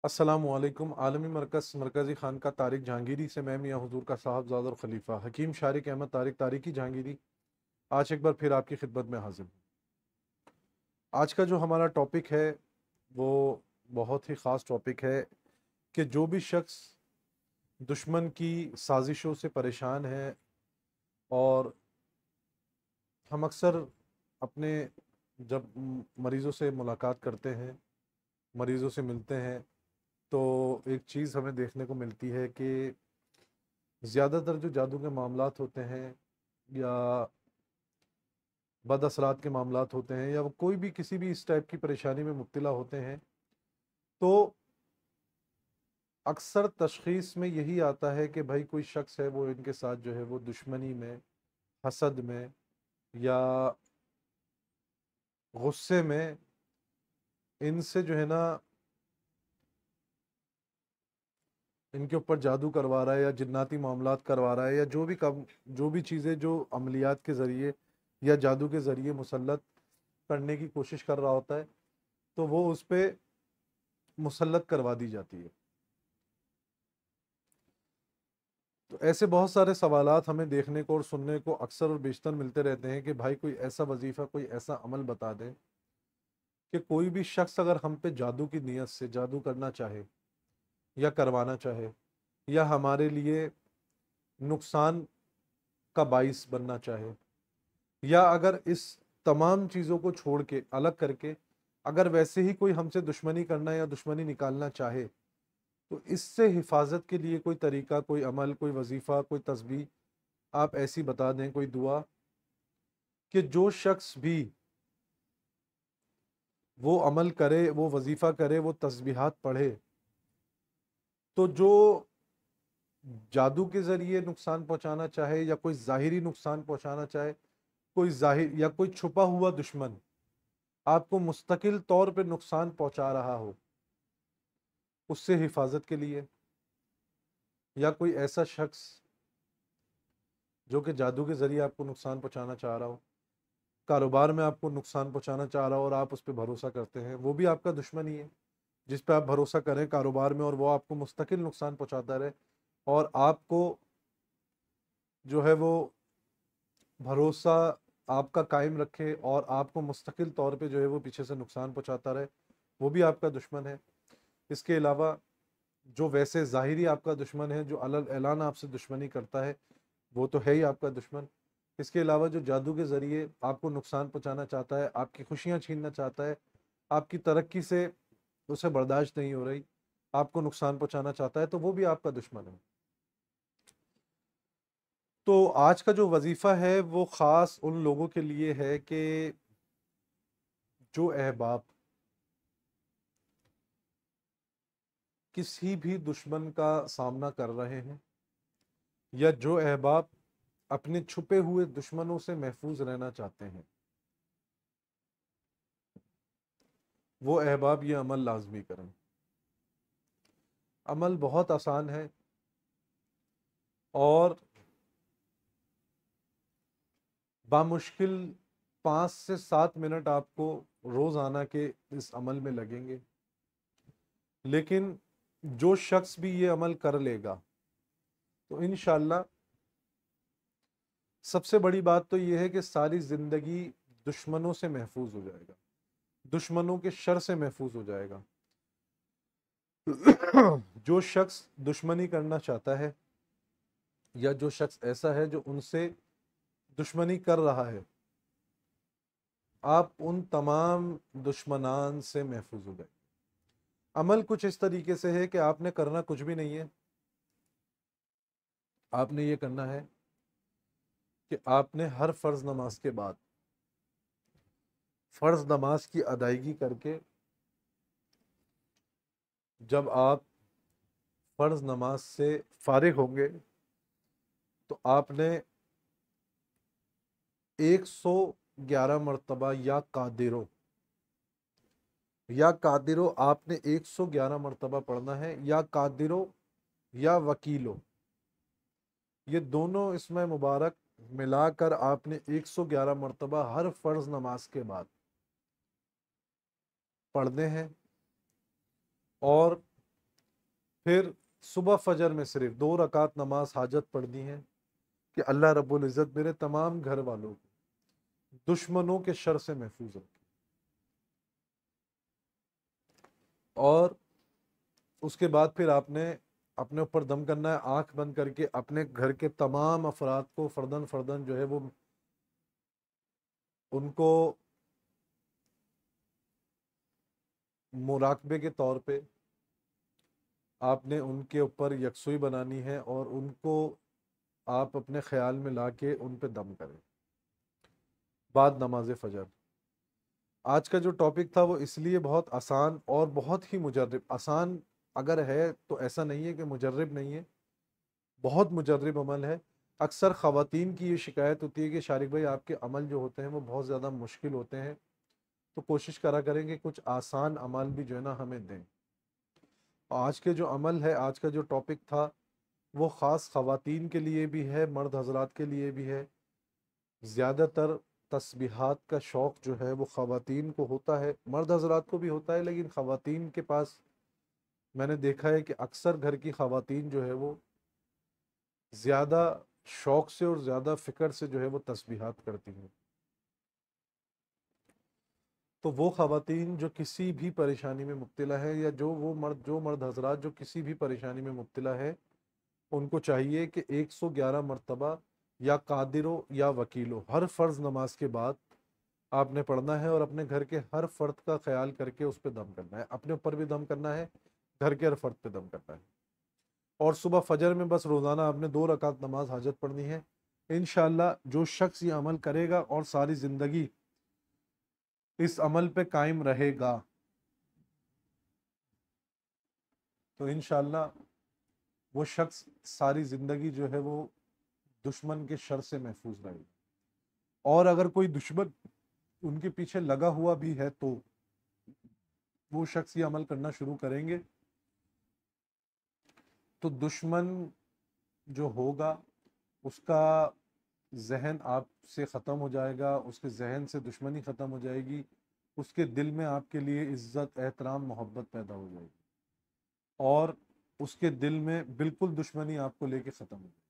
السلام علیکم۔ عالمی مرکزی خانقاہ طارق جہانگیری سے میں میاں حضور کا صاحبزادہ اور خلیفہ حکیم شارق احمد طارق تارکی جہانگیری آج ایک بار پھر آپ کی خدمت میں حاضر ہوں۔ آج کا جو ہمارا ٹاپک ہے وہ بہت ہی خاص ٹاپک ہے کہ جو بھی شخص دشمن کی سازشوں سے پریشان ہے، اور ہم اکثر اپنے جب مریضوں سے ملاقات کرتے ہیں، مریضوں سے ملتے ہیں، تو ایک چیز ہمیں دیکھنے کو ملتی ہے کہ زیادہ تر جو جادو کے معاملات ہوتے ہیں یا بد اثرات کے معاملات ہوتے ہیں یا وہ کوئی بھی کسی بھی اس ٹائپ کی پریشانی میں مبتلا ہوتے ہیں، تو اکثر تشخیص میں یہی آتا ہے کہ بھائی کوئی شخص ہے وہ ان کے ساتھ جو ہے وہ دشمنی میں، حسد میں یا غصے میں ان سے جو ہے نا ان کے اوپر جادو کروا رہا ہے یا جناتی معاملات کروا رہا ہے یا جو بھی چیزیں جو عملیات کے ذریعے یا جادو کے ذریعے مسلط کرنے کی کوشش کر رہا ہوتا ہے، تو وہ اس پہ مسلط کروا دی جاتی ہے۔ تو ایسے بہت سارے سوالات ہمیں دیکھنے کو اور سننے کو اکثر اور بیشتر ملتے رہتے ہیں کہ بھائی کوئی ایسا وظیفہ، کوئی ایسا عمل بتا دیں کہ کوئی بھی شخص اگر ہم پہ جادو کی نیت سے جادو کرنا چاہے یا کروانا چاہے یا ہمارے لیے نقصان کا باعث بننا چاہے، یا اگر اس تمام چیزوں کو چھوڑ کے الگ کر کے اگر ویسے ہی کوئی ہم سے دشمنی کرنا یا دشمنی نکالنا چاہے، تو اس سے حفاظت کے لیے کوئی طریقہ، کوئی عمل، کوئی وظیفہ، کوئی تسبیح آپ ایسی بتا دیں، کوئی دعا کہ جو شخص بھی وہ عمل کرے، وہ وظیفہ کرے، وہ تسبیحات پڑھے، تو جو جادو کے ذریعے نقصان پہنچانا چاہے یا کوئی ظاہری نقصان پہنچانا چاہے، کوئی ظاہر یا کوئی چھپا ہوا دشمن آپ کو مستقل طور پہ نقصان پہنچا رہا ہو، اس سے حفاظت کے لیے، یا کوئی ایسا شخص جو کہ جادو کے ذریعے آپ کو نقصان پہنچانا چاہ رہا ہو، کاروبار میں آپ کو نقصان پہنچانا چاہ رہا ہو اور آپ اس پہ بھروسہ کرتے ہیں، وہ بھی آپ کا دشمن ہی ہے۔ جس پہ آپ بھروسہ کریں کاروبار میں اور وہ آپ کو مستقل نقصان پہنچاتا رہے اور آپ کو جو ہے وہ بھروسہ آپ کا قائم رکھے اور آپ کو مستقل طور پہ جو ہے وہ پیچھے سے نقصان پہنچاتا رہے، وہ بھی آپ کا دشمن ہے۔ اس کے علاوہ جو ویسے ظاہری آپ کا دشمن ہے، جو اعلان آپ سے دشمنی کرتا ہے، وہ تو ہے ہی آپ کا دشمن۔ اس کے علاوہ جو جادو کے ذریعے آپ کو نقصان پہنچانا چاہتا ہے، آپ کی خوشیاں چھیننا چاہتا ہے، آپ کی ترقی سے اسے برداشت نہیں ہو رہی، آپ کو نقصان پہنچانا چاہتا ہے، تو وہ بھی آپ کا دشمن ہے۔ تو آج کا جو وظیفہ ہے وہ خاص ان لوگوں کے لیے ہے کہ جو احباب کسی بھی دشمن کا سامنا کر رہے ہیں یا جو احباب اپنے چھپے ہوئے دشمنوں سے محفوظ رہنا چاہتے ہیں، وہ احباب یہ عمل لازمی کریں۔ عمل بہت آسان ہے اور بامشکل 5 سے 7 منٹ آپ کو روزانہ کے اس عمل میں لگیں گے، لیکن جو شخص بھی یہ عمل کر لے گا تو انشاءاللہ سب سے بڑی بات تو یہ ہے کہ ساری زندگی دشمنوں سے محفوظ ہو جائے گا، دشمنوں کے شر سے محفوظ ہو جائے گا۔ جو شخص دشمنی کرنا چاہتا ہے یا جو شخص ایسا ہے جو ان سے دشمنی کر رہا ہے، آپ ان تمام دشمنان سے محفوظ ہو جائیں۔ عمل کچھ اس طریقے سے ہے کہ آپ نے کرنا کچھ بھی نہیں ہے، آپ نے یہ کرنا ہے کہ آپ نے ہر فرض نماز کے بعد فرض نماز کی ادائیگی کر کے، جب آپ فرض نماز سے فارغ ہوں گے تو آپ نے 111 مرتبہ یا قادرو آپ نے 111 مرتبہ پڑھنا ہے، یا قادرو یا وکیلو، یہ دونوں اسم مبارک ملا کر آپ نے 111 مرتبہ ہر فرض نماز کے بعد پڑھنے ہیں، اور پھر صبح فجر میں صرف 2 رکعت نماز حاجت پڑھنی ہے کہ اللہ رب العزت میرے تمام گھر والوں کو دشمنوں کے شر سے محفوظ رکھے، اور اس کے بعد پھر آپ نے اپنے اوپر دم کرنا ہے، آنکھ بند کر کے اپنے گھر کے تمام افراد کو فردن فردن جو ہے وہ ان کو مراقبے کے طور پہ آپ نے ان کے اوپر یکسوئی بنانی ہے، اور ان کو آپ اپنے خیال میں لا کے ان پہ دم کریں بعد نماز فجر۔ آج کا جو ٹاپک تھا وہ اس لیے بہت آسان اور بہت ہی مجرب، آسان اگر ہے تو ایسا نہیں ہے کہ مجرب نہیں ہے، بہت مجرب عمل ہے۔ اکثر خواتین کی یہ شکایت ہوتی ہے کہ شارق بھائی آپ کے عمل جو ہوتے ہیں وہ بہت زیادہ مشکل ہوتے ہیں، تو کوشش کرا کریں کہ کچھ آسان عمل بھی جو ہے نا ہمیں دیں۔ آج کے جو عمل ہے، آج کا جو ٹاپک تھا وہ خاص خواتین کے لیے بھی ہے، مرد حضرات کے لیے بھی ہے۔ زیادہ تر تسبیحات کا شوق جو ہے وہ خواتین کو ہوتا ہے، مرد حضرات کو بھی ہوتا ہے، لیکن خواتین کے پاس میں نے دیکھا ہے کہ اکثر گھر کی خواتین جو ہے وہ زیادہ شوق سے اور زیادہ فکر سے جو ہے وہ تسبیحات کرتی ہیں۔ تو وہ خواتین جو کسی بھی پریشانی میں مبتلا ہے، یا جو مرد حضرات جو کسی بھی پریشانی میں مبتلا ہے، ان کو چاہیے کہ 111 مرتبہ یا قادر ہو یا وکیل ہو ہر فرض نماز کے بعد آپ نے پڑھنا ہے، اور اپنے گھر کے ہر فرد کا خیال کر کے اس پہ دم کرنا ہے، اپنے اوپر بھی دم کرنا ہے، گھر کے ہر فرد پہ دم کرنا ہے۔ اور صبح فجر میں بس روزانہ آپ نے 2 رکعت نماز حاجت پڑھنی ہے۔ انشاءاللہ جو شخص یہ عمل کرے گا اور ساری زندگی اس عمل پہ قائم رہے گا، تو انشاءاللہ وہ شخص ساری زندگی جو ہے وہ دشمن کے شر سے محفوظ رہے گا۔ اور اگر کوئی دشمن ان کے پیچھے لگا ہوا بھی ہے تو وہ شخص یہ عمل کرنا شروع کریں گے تو دشمن جو ہوگا اس کا ذہن آپ سے ختم ہو جائے گا، اس کے ذہن سے دشمنی ختم ہو جائے گی، اس کے دل میں آپ کے لیے عزت، احترام، محبت پیدا ہو جائے گی، اور اس کے دل میں بالکل دشمنی آپ کو لے کے ختم ہو جائے گی۔